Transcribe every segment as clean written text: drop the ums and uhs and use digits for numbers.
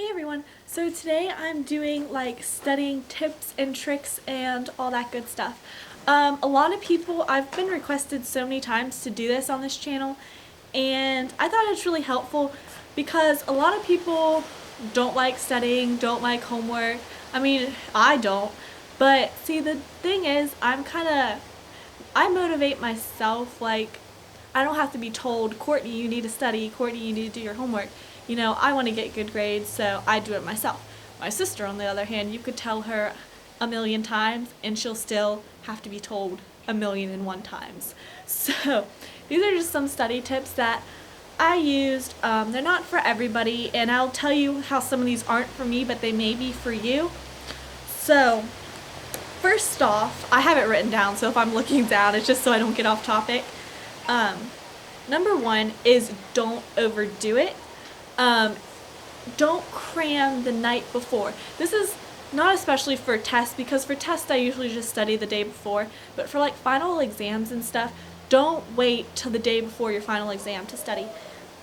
Hey everyone, so today I'm doing like studying tips and tricks and all that good stuff. A lot of people, I've been requested so many times to do this on this channel, and I thought it was really helpful because a lot of people don't like studying, don't like homework. I mean, I don't, but see the thing is I motivate myself. Like, I don't have to be told, Courtney, you need to study, Courtney, you need to do your homework. You know, I want to get good grades, so I do it myself. My sister, on the other hand, you could tell her a million times and she'll still have to be told a million and one times. So these are just some study tips that I used. They're not for everybody, and I'll tell you how some of these aren't for me, but they may be for you. So first off, I have it written down, so if I'm looking down, it's just so I don't get off topic. Number one is don't overdo it. Don't cram the night before. This is not especially for tests, because for tests I usually just study the day before, but for like final exams and stuff, don't wait till the day before your final exam to study.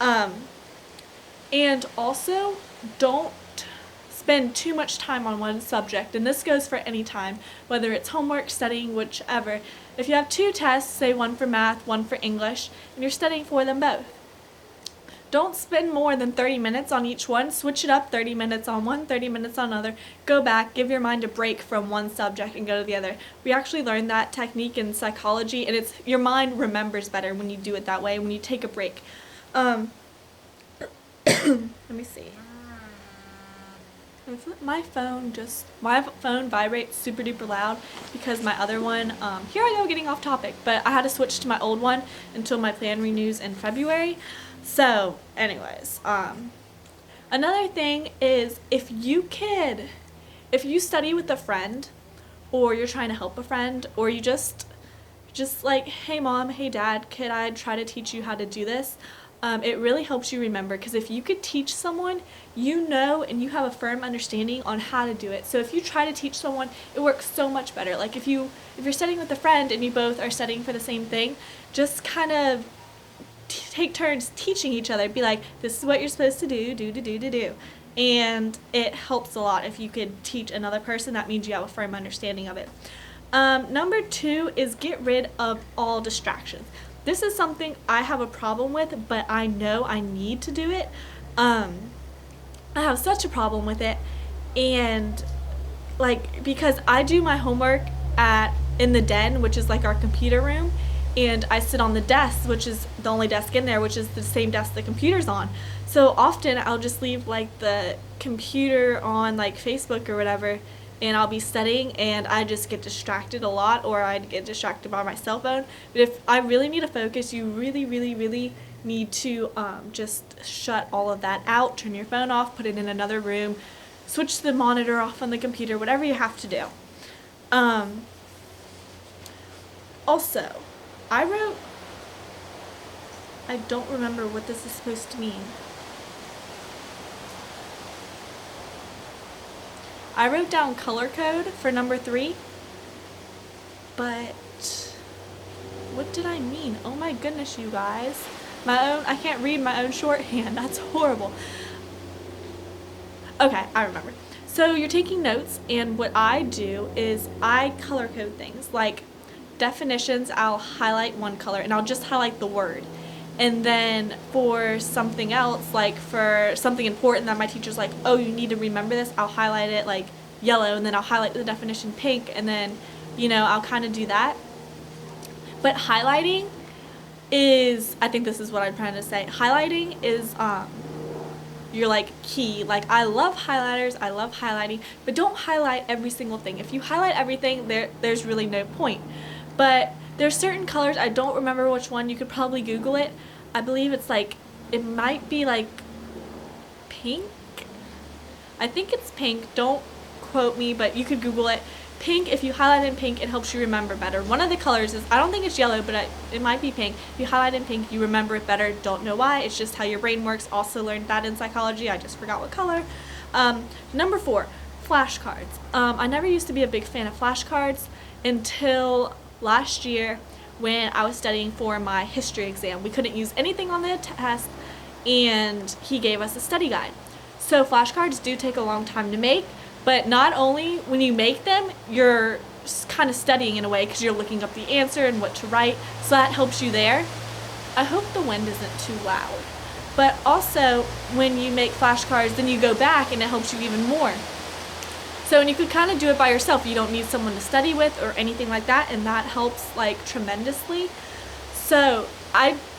And also, don't spend too much time on one subject, and this goes for any time, whether it's homework, studying, whichever. If you have two tests, say one for math, one for English, and you're studying for them both, don't spend more than 30 minutes on each one. Switch it up, 30 minutes on one, 30 minutes on another. Go back, give your mind a break from one subject and go to the other. We actually learned that technique in psychology, and it's your mind remembers better when you do it that way, when you take a break. Let me see. My phone vibrates super duper loud because my other one, here I go getting off topic, but I had to switch to my old one until my plan renews in February. So anyways, another thing is if you study with a friend, or you're trying to help a friend, or you just like, hey mom, hey dad, could I try to teach you how to do this? It really helps you remember, because if you could teach someone, you know, and you have a firm understanding on how to do it. So if you try to teach someone, it works so much better. Like if you're studying with a friend and you both are studying for the same thing, just kind of take turns teaching each other. Be like, this is what you're supposed to do. And it helps a lot if you could teach another person. That means you have a firm understanding of it. Number two is get rid of all distractions. This is something I have a problem with, but I know I need to do it. I have such a problem with it, and like, because I do my homework in the den, which is like our computer room, and I sit on the desk, which is the only desk in there, which is the same desk the computer's on. So often I'll just leave like the computer on like Facebook or whatever, and I'll be studying and I just get distracted a lot, or I'd get distracted by my cell phone. But if I really need to focus, you really need to just shut all of that out, turn your phone off, put it in another room, switch the monitor off on the computer, whatever you have to do. Also, I don't remember what this is supposed to mean. I wrote down color code for number 3, but what did I mean? Oh my goodness, you guys. I can't read my own shorthand. That's horrible. Okay, I remember. So you're taking notes, and what I do is I color code things. Like definitions, I'll highlight one color, and I'll just highlight the word. And then for something else, like for something important that my teacher's like, oh, you need to remember this, I'll highlight it like yellow, and then I'll highlight the definition pink, and then, you know, I'll kind of do that. But highlighting is, I think this is what I'm trying to say, highlighting is your like key. Like, I love highlighters, I love highlighting, but don't highlight every single thing. If you highlight everything, there's really no point. But there's certain colors, I don't remember which one, you could probably Google it. I believe it's like, it might be like pink? I think it's pink, don't quote me, but you could Google it. Pink, if you highlight in pink, it helps you remember better. One of the colors is, I don't think it's yellow, but it might be pink. If you highlight in pink, you remember it better. Don't know why, it's just how your brain works. Also learned that in psychology, I just forgot what color. Number 4, flashcards. I never used to be a big fan of flashcards until last year when I was studying for my history exam. We couldn't use anything on the test, and he gave us a study guide. So flashcards do take a long time to make, but not only when you make them, you're kind of studying in a way because you're looking up the answer and what to write, so that helps you there. I hope the wind isn't too loud. But also, when you make flashcards, then you go back and it helps you even more. So, and you could kind of do it by yourself. You don't need someone to study with or anything like that, and that helps like tremendously. So,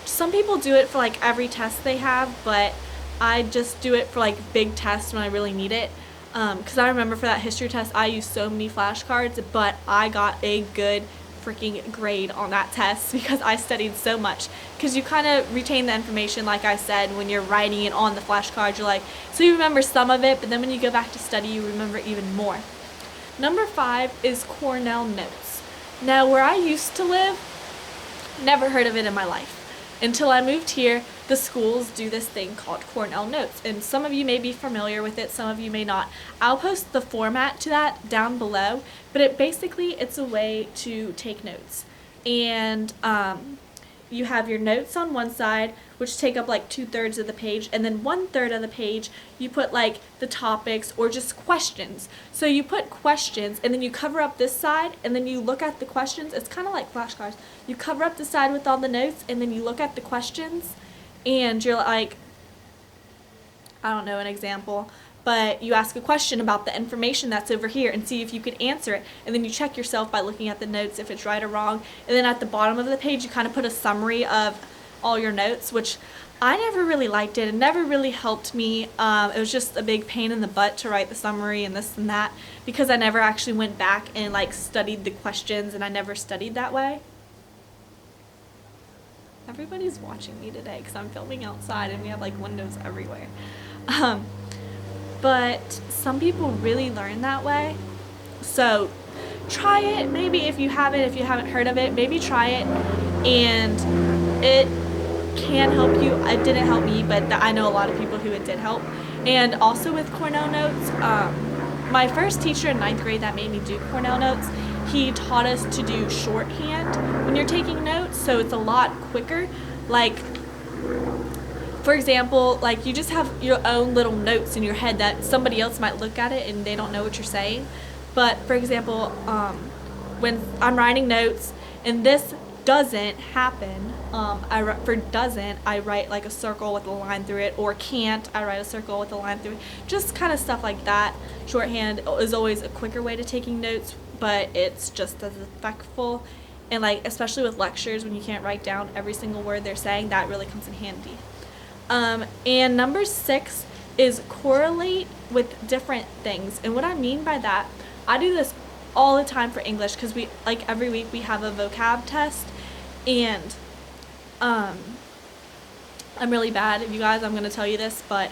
some people do it for like every test they have, but I just do it for like big tests when I really need it. Because I remember for that history test, I used so many flashcards, but I got a good freaking grade on that test because I studied so much. Because you kind of retain the information, like I said, when you're writing it on the flashcard. You're like, so you remember some of it, but then when you go back to study, you remember even more. Number 5 is Cornell notes. Now, where I used to live, never heard of it in my life. Until I moved here, the schools do this thing called Cornell Notes, and some of you may be familiar with it, some of you may not. I'll post the format to that down below, but it's a way to take notes. And you have your notes on one side, which take up like 2/3 of the page, and then 1/3 of the page you put like the topics or just questions. So you put questions and then you cover up this side and then you look at the questions. It's kind of like flashcards. You cover up the side with all the notes and then you look at the questions and you're like, I don't know an example, but you ask a question about the information that's over here and see if you could answer it, and then you check yourself by looking at the notes if it's right or wrong, and then at the bottom of the page you kind of put a summary of all your notes, which I never really liked it. It never really helped me. It was just a big pain in the butt to write the summary and this and that because I never actually went back and like studied the questions, and I never studied that way. Everybody's watching me today because I'm filming outside and we have like windows everywhere. But some people really learn that way. So try it. Maybe if you haven't heard of it, maybe try it, and it can help you. It didn't help me, but I know a lot of people who it did help. And also with Cornell notes, my first teacher in 9th grade that made me do Cornell notes, he taught us to do shorthand when you're taking notes, so it's a lot quicker. Like, for example, like you just have your own little notes in your head that somebody else might look at it and they don't know what you're saying. But for example, when I'm writing notes and this doesn't happen, for doesn't, I write like a circle with a line through it, or can't, I write a circle with a line through it. Just kind of stuff like that. Shorthand is always a quicker way to taking notes, but it's just as effectful. And like, especially with lectures, when you can't write down every single word they're saying, that really comes in handy. And number 6 is correlate with different things. And what I mean by that, I do this all the time for English because we, like every week we have a vocab test, and I'm really bad, you guys, I'm going to tell you this, but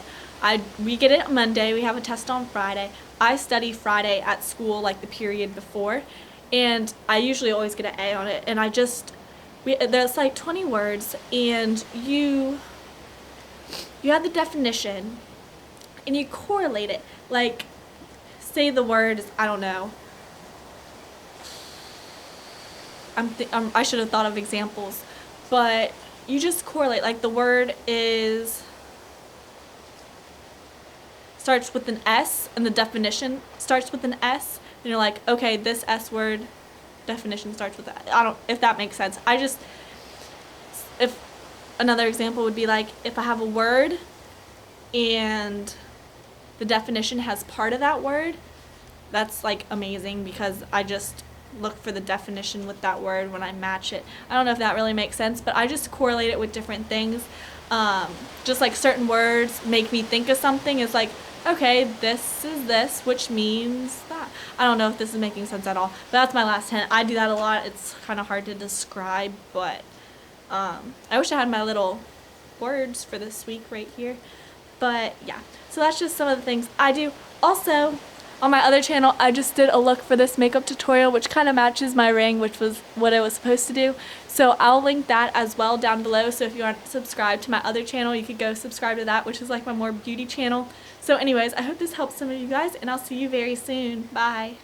we get it Monday, we have a test on Friday. I study Friday at school, like the period before, and I usually always get an A on it, and there's like 20 words, and you have the definition, and you correlate it, like, say the word, I don't know, I should have thought of examples, but you just correlate, like the word starts with an S, and the definition starts with an S, and you're like, okay, this S word definition starts with that. If that makes sense. If another example would be like, if I have a word and the definition has part of that word, that's like amazing because I just look for the definition with that word when I match it. I don't know if that really makes sense, but I just correlate it with different things. Just like certain words make me think of something. It's like, okay, this is this, which means that. I don't know if this is making sense at all, but that's my last hint. I do that a lot. It's kind of hard to describe, but I wish I had my little words for this week right here. But yeah, so that's just some of the things I do. Also, on my other channel, I just did a look for this makeup tutorial, which kind of matches my ring, which was what I was supposed to do. So I'll link that as well down below. So if you aren't subscribed to my other channel, you could go subscribe to that, which is like my more beauty channel. So anyways, I hope this helps some of you guys, and I'll see you very soon. Bye.